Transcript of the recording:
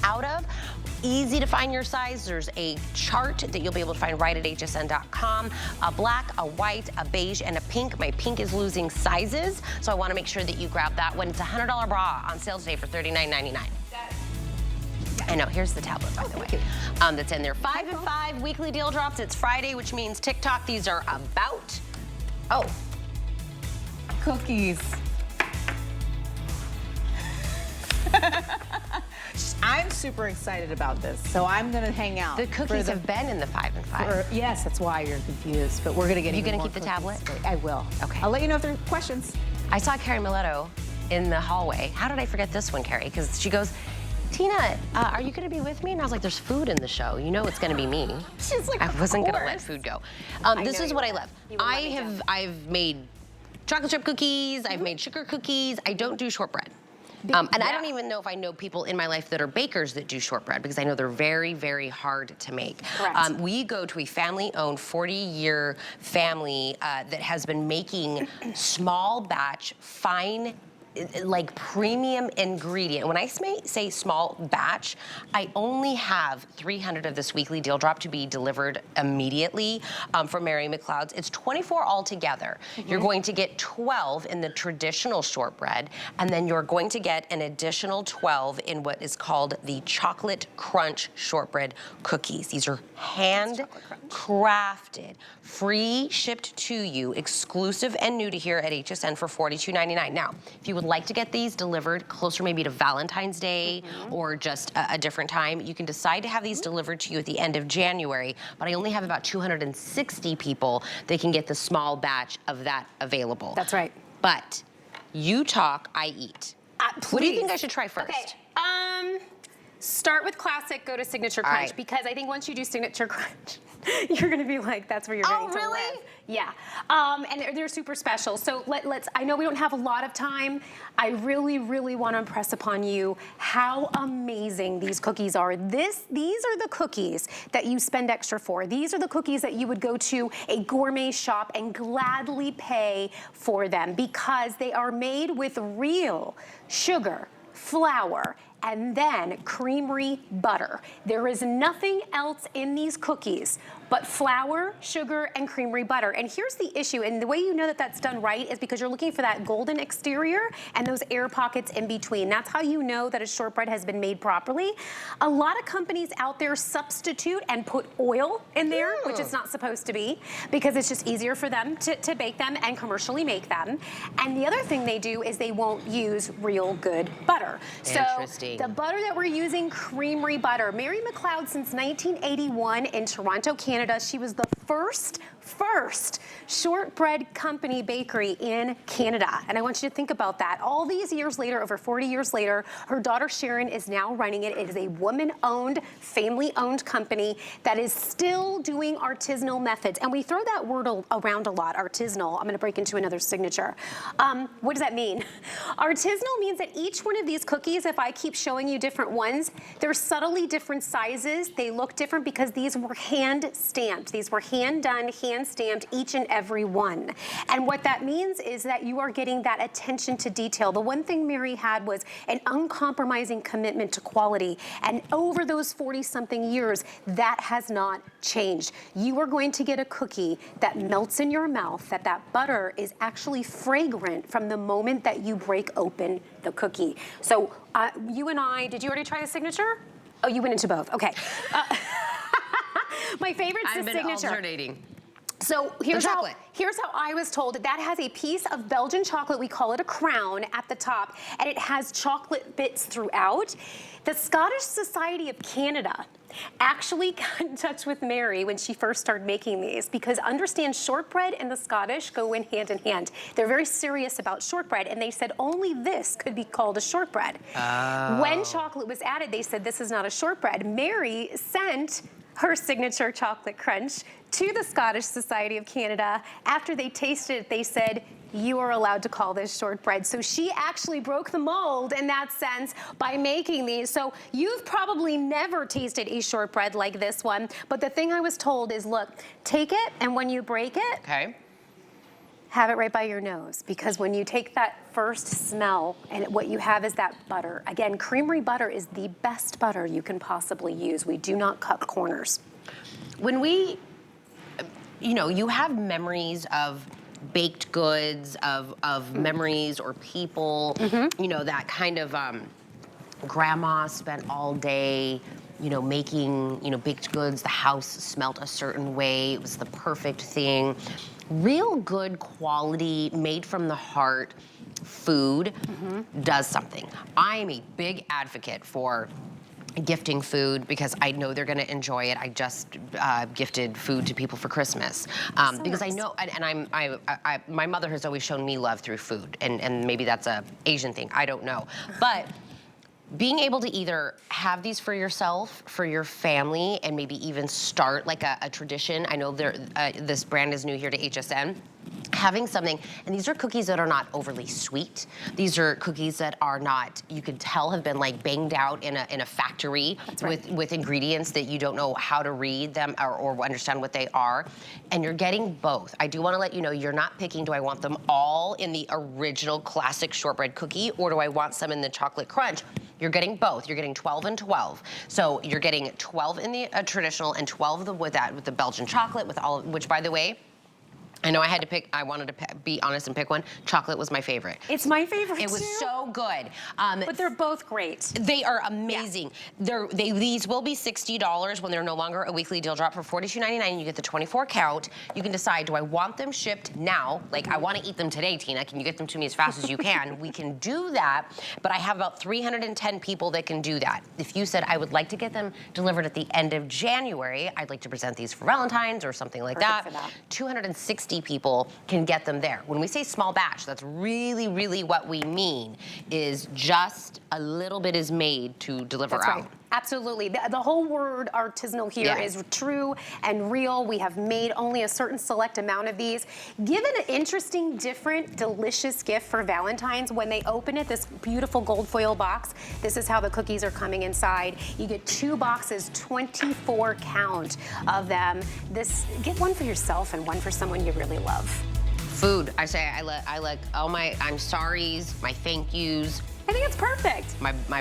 out of. Easy to find your size. There's a chart that you'll be able to find right at hsn.com. A black, a white, a beige, and a pink. My pink is losing sizes, so I want to make sure that you grab that one. It's a $100 bra on sale today for $39.99. I know, here's the tablet, by the way, that's in there. 5 and 5 weekly deal drops. It's Friday, which means TikTok. These are about, cookies. I'm super excited about this, so I'm gonna hang out. The cookies have been in the 5 and 5. Yes, that's why you're confused, but we're gonna get. You gonna keep the tablet? I will. Okay. I'll let you know if there are questions. I saw Carrie Miletto in the hallway. How did I forget this one, Carrie? Because she goes, Tina, are you gonna be with me? And I was like, there's food in the show. You know it's gonna be me. She's like, I wasn't gonna let food go. This is what I love. I've made chocolate chip cookies. I've made sugar cookies. I don't do shortbread. And I don't even know if I know people in my life that are bakers that do shortbread, because I know they're very, very hard to make. Correct. We go to a family-owned 40-year family that has been making small batch, fine, like premium ingredient. When I say small batch, I only have 300 of this weekly deal drop to be delivered immediately from Mary Macleod's. It's 24 altogether. You're going to get 12 in the traditional shortbread, and then you're going to get an additional 12 in what is called the chocolate crunch shortbread cookies. These are hand crafted, free shipped to you, exclusive and new to here at HSN for $42.99. Now, if you would like to get these delivered closer maybe to Valentine's Day or just a different time, you can decide to have these delivered to you at the end of January, but I only have about 260 people that can get the small batch of that available. That's right. But you talk, I eat. What do you think I should try first? Okay. Start with classic, go to signature crunch, because I think once you do signature crunch, you're gonna be like, that's where you're going to live. Yeah, and they're super special. So let's, I know we don't have a lot of time. I really, really wanna impress upon you how amazing these cookies are. These are the cookies that you spend extra for. These are the cookies that you would go to a gourmet shop and gladly pay for them, because they are made with real sugar, flour, and then creamery butter. There is nothing else in these cookies but flour, sugar, and creamery butter. And here's the issue, and the way you know that that's done right is because you're looking for that golden exterior and those air pockets in between. That's how you know that a shortbread has been made properly. A lot of companies out there substitute and put oil in there, which is not supposed to be, because it's just easier for them to bake them and commercially make them. And the other thing they do is they won't use real good butter. Interesting. So the butter that we're using, creamery butter. Mary Macleod, since 1981 in Toronto, Canada, she was the first shortbread company bakery in Canada. And I want you to think about that. All these years later, over 40 years later, her daughter Sharon is now running it. It is a woman-owned, family-owned company that is still doing artisanal methods. And we throw that word around a lot, artisanal. I'm gonna break into another signature. What does that mean? Artisanal means that each one of these cookies, if I keep showing you different ones, they're subtly different sizes. They look different because these were hand stamped. These were hand done, hand stamped, each and every one. And what that means is that you are getting that attention to detail. The one thing Mary had was an uncompromising commitment to quality. And over those 40-something years, that has not changed. You are going to get a cookie that melts in your mouth, that butter is actually fragrant from the moment that you break open the cookie. So you and I, did you already try the signature? Oh, you went into both, okay. My favorite's the signature. I've been alternating. So here's how I was told that has a piece of Belgian chocolate, we call it a crown, at the top, and it has chocolate bits throughout. The Scottish Society of Canada actually got in touch with Mary when she first started making these, because understand, shortbread and the Scottish go in hand. They're very serious about shortbread, and they said only this could be called a shortbread. When chocolate was added, they said this is not a shortbread. Mary sent her signature chocolate crunch to the Scottish Society of Canada. After they tasted it, they said, you are allowed to call this shortbread. So she actually broke the mold in that sense by making these. So you've probably never tasted a shortbread like this one, but the thing I was told is, look, take it, and when you break it, Have it right by your nose, because when you take that first smell and what you have is that butter. Again, creamery butter is the best butter you can possibly use. We do not cut corners. When we, you know, you have memories of baked goods, of memories or people, you know, that kind of grandma spent all day, you know, making, you know, baked goods. The house smelled a certain way. It was the perfect thing. Real good quality, made from the heart food does something. I'm a big advocate for gifting food because I know they're gonna enjoy it. I just gifted food to people for Christmas because I know, and my mother has always shown me love through food, and maybe that's a Asian thing, I don't know. But being able to either have these for yourself, for your family, and maybe even start like a tradition. I know this brand is new here to HSN. Having something, and these are cookies that are not overly sweet. These are cookies that are not, you can tell have been like banged out in a factory with ingredients that you don't know how to read them or understand what they are. And you're getting both. I do want to let you know, you're not picking, do I want them all in the original classic shortbread cookie, or do I want some in the chocolate crunch? You're getting both. You're getting 12 and 12. So you're getting 12 in the traditional and 12 with the Belgian chocolate, with all, which by the way, I know I had to pick, I wanted to be honest and pick one. Chocolate was my favorite. It's my favorite It was too. so good. But they're both great. They are amazing. Yeah. These will be $60 when they're no longer a weekly deal drop. For $42.99, you get the 24 count. You can decide, do I want them shipped now? Like, I want to eat them today, Tina. Can you get them to me as fast as you can? We can do that, but I have about 310 people that can do that. If you said, I would like to get them delivered at the end of January, I'd like to present these for Valentine's or something like that. 260 people can get them there. When we say small batch, that's really, really what we mean, is just a little bit is made to deliver That's out. right. Absolutely. The whole word artisanal here is true and real. We have made only a certain select amount of these. Give an interesting, different, delicious gift for Valentine's. When they open it, this beautiful gold foil box, this is how the cookies are coming inside. You get 2 boxes, 24 count of them. Get one for yourself and one for someone you really love. Food. I say I like all my I'm sorries, my thank yous. I think it's perfect. My